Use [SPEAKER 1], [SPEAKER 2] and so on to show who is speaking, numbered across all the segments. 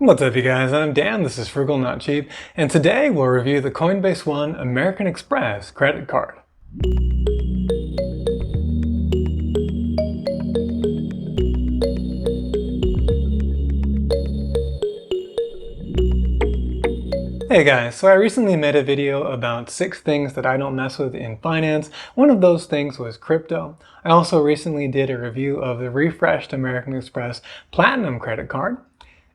[SPEAKER 1] What's up, you guys? I'm Dan, this is Frugal Not Cheap, and today we'll review the Coinbase One American Express credit card. Hey guys, so I recently made a video about 6 things that I don't mess with in finance. One of those things was crypto. I also recently did a review of the refreshed American Express Platinum credit card.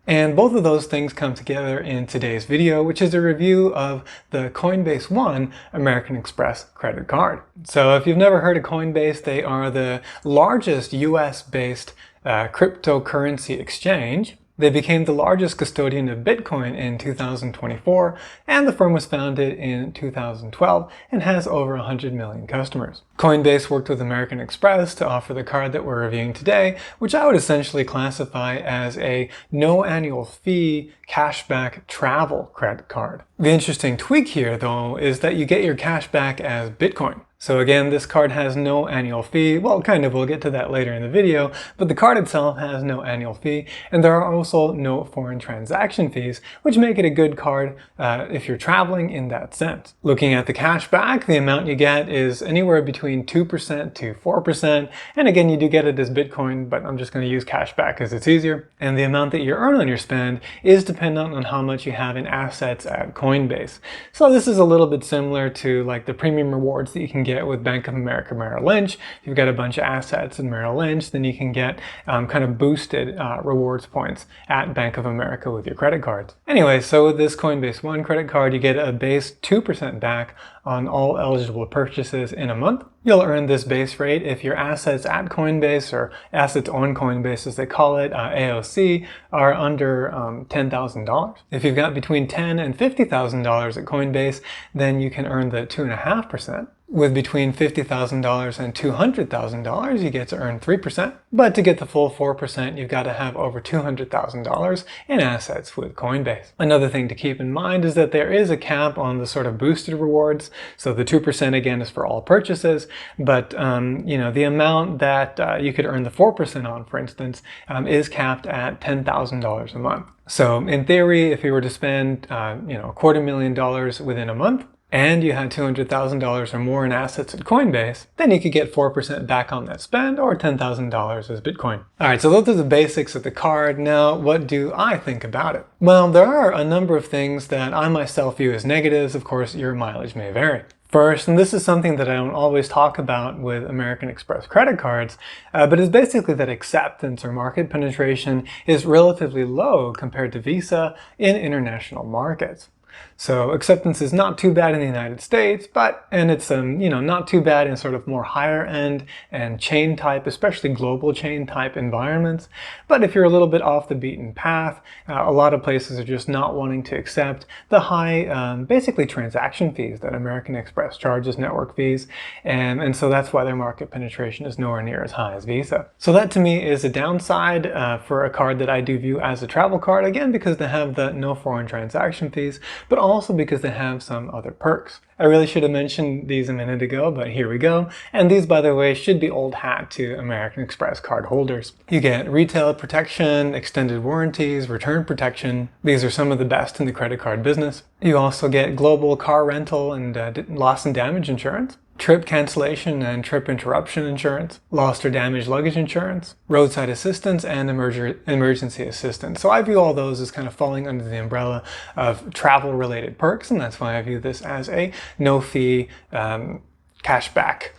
[SPEAKER 1] And both of those things come together in today's video, which is a review of the Coinbase One American Express credit card. So if you've never heard of Coinbase, they are the largest US-based cryptocurrency exchange. They became the largest custodian of Bitcoin in 2024, and the firm was founded in 2012 and has over 100 million customers. Coinbase worked with American Express to offer the card that we're reviewing today, which I would essentially classify as a no annual fee cashback travel credit card. The interesting tweak here, though, is that you get your cash back as Bitcoin. So again, this card has no annual fee. Well, kind of, we'll get to that later in the video, but the card itself has no annual fee, and there are also no foreign transaction fees, which make it a good card if you're traveling in that sense. Looking at the cash back, the amount you get is anywhere between 2% to 4%, and again, you do get it as Bitcoin, but I'm just going to use cash back because it's easier. And the amount that you earn on your spend is dependent on how much you have in assets at Coinbase. So this is a little bit similar to like the premium rewards that you can get with Bank of America Merrill Lynch. If you've got a bunch of assets in Merrill Lynch, then you can get kind of boosted rewards points at Bank of America with your credit cards. Anyway, so with this Coinbase One credit card, you get a base 2% back on all eligible purchases in a month. You'll earn this base rate if your assets at Coinbase, or assets on Coinbase as they call it, AOC, are under $10,000. If you've got between $10,000 and $50,000 at Coinbase, then you can earn the 2.5%. With between $50,000 and $200,000, you get to earn 3%. But to get the full 4%, you've got to have over $200,000 in assets with Coinbase. Another thing to keep in mind is that there is a cap on the sort of boosted rewards. So the 2% again is for all purchases, but the amount that you could earn the 4% on, for instance, is capped at $10,000 a month. So in theory, if you were to spend $250,000 within a month, and you had $200,000 or more in assets at Coinbase, then you could get 4% back on that spend, or $10,000 as Bitcoin. All right, so those are the basics of the card. Now, what do I think about it? Well, there are a number of things that I myself view as negatives. Of course, your mileage may vary. First, and this is something that I don't always talk about with American Express credit cards, but it's basically that acceptance or market penetration is relatively low compared to Visa in international markets. So acceptance is not too bad in the United States, and it's not too bad in sort of more higher end and chain type, especially global chain type environments. But if you're a little bit off the beaten path, a lot of places are just not wanting to accept the high, basically transaction fees that American Express charges, network fees, and so that's why their market penetration is nowhere near as high as Visa. So that to me is a downside for a card that I do view as a travel card, again because they have the no foreign transaction fees, but also because they have some other perks. I really should have mentioned these a minute ago, but here we go. And these, by the way, should be old hat to American Express card holders. You get retail protection, extended warranties, return protection. These are some of the best in the credit card business. You also get global car rental and loss and damage insurance, trip cancellation and trip interruption insurance, lost or damaged luggage insurance, roadside assistance, and emergency assistance. So I view all those as kind of falling under the umbrella of travel-related perks, and that's why I view this as a no-fee cashback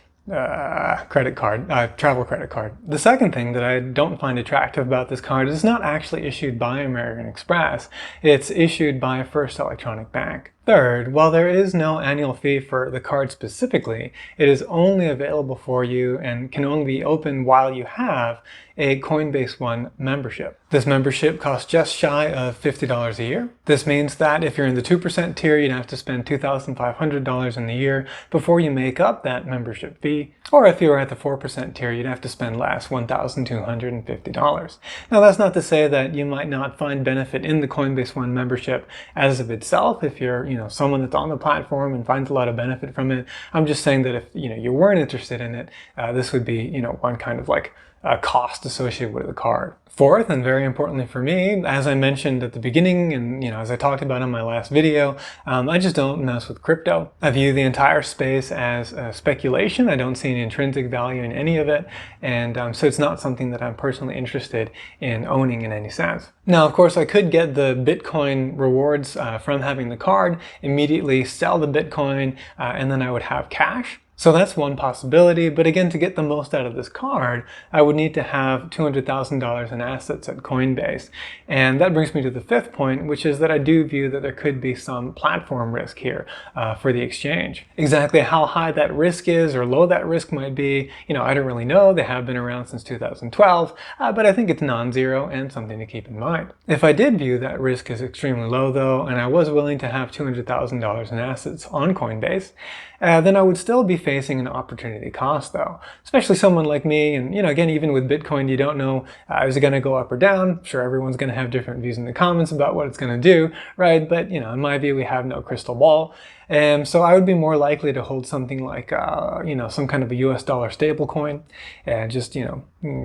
[SPEAKER 1] credit card, travel credit card. The second thing that I don't find attractive about this card is it's not actually issued by American Express. It's issued by First Electronic Bank. Third, while there is no annual fee for the card specifically, it is only available for you and can only be open while you have a Coinbase One membership. This membership costs just shy of $50 a year. This means that if you're in the 2% tier, you'd have to spend $2,500 in the year before you make up that membership fee. Or if you were at the 4% tier, you'd have to spend less, $1,250. Now that's not to say that you might not find benefit in the Coinbase One membership as of itself if you're someone that's on the platform and finds a lot of benefit from it. I'm just saying that if you weren't interested in it, this would be one kind of like cost associated with the card. Fourth, and very importantly for me, as I mentioned at the beginning and as I talked about in my last video, I just don't mess with crypto. I view the entire space as speculation. I don't see any intrinsic value in any of it, and so it's not something that I'm personally interested in owning in any sense. Now, of course, I could get the Bitcoin rewards from having the card, immediately sell the Bitcoin, and then I would have cash. So that's one possibility, but again, to get the most out of this card, I would need to have $200,000 in assets at Coinbase. And that brings me to the fifth point, which is that I do view that there could be some platform risk here for the exchange. Exactly how high that risk is or low that risk might be, I don't really know. They have been around since 2012, but I think it's non-zero and something to keep in mind. If I did view that risk as extremely low though, and I was willing to have $200,000 in assets on Coinbase, then I would still be facing an opportunity cost though, especially someone like me. And again, even with Bitcoin, you don't know, is it going to go up or down? Sure, everyone's going to have different views in the comments about what it's going to do, right? But in my view, we have no crystal ball. And so I would be more likely to hold something like, some kind of a US dollar stable coin and just,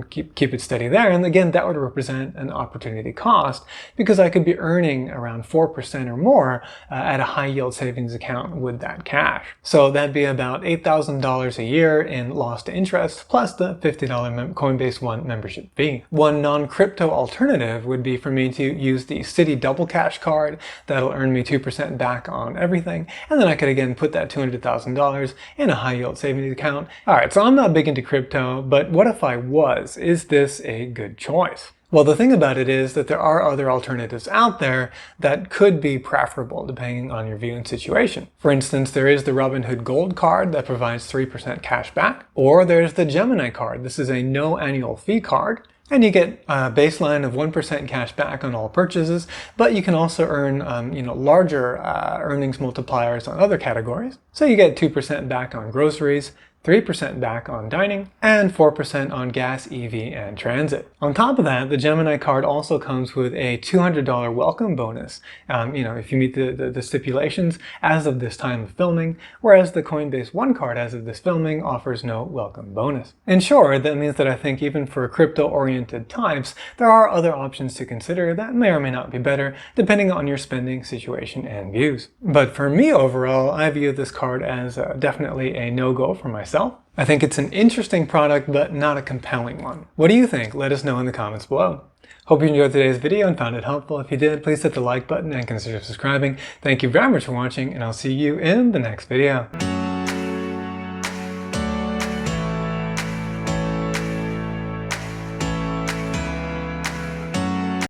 [SPEAKER 1] keep it steady there. And again, that would represent an opportunity cost because I could be earning around 4% or more at a high yield savings account with that cash. So that'd be about $8,000 a year in lost interest plus the $50 Coinbase One membership fee. One non-crypto alternative would be for me to use the Citi Double Cash card. That'll earn me 2% back on everything. And then I could again put that $200,000 in a high yield savings account. All right, so I'm not big into crypto, but what if I was? Is this a good choice? Well, the thing about it is that there are other alternatives out there that could be preferable depending on your view and situation. For instance, there is the Robinhood Gold card that provides 3% cash back, or there's the Gemini card. This is a no annual fee card. And you get a baseline of 1% cash back on all purchases, but you can also earn, larger earnings multipliers on other categories. So you get 2% back on groceries, 3% back on dining, and 4% on gas, EV, and transit. On top of that, the Gemini card also comes with a $200 welcome bonus, if you meet the stipulations as of this time of filming, whereas the Coinbase One card as of this filming offers no welcome bonus. In short, that means that I think even for crypto-oriented types, there are other options to consider that may or may not be better, depending on your spending situation and views. But for me overall, I view this card as definitely a no-go for myself. I think it's an interesting product, but not a compelling one. What do you think? Let us know in the comments below. Hope you enjoyed today's video and found it helpful. If you did, please hit the like button and consider subscribing. Thank you very much for watching, and I'll see you in the next video.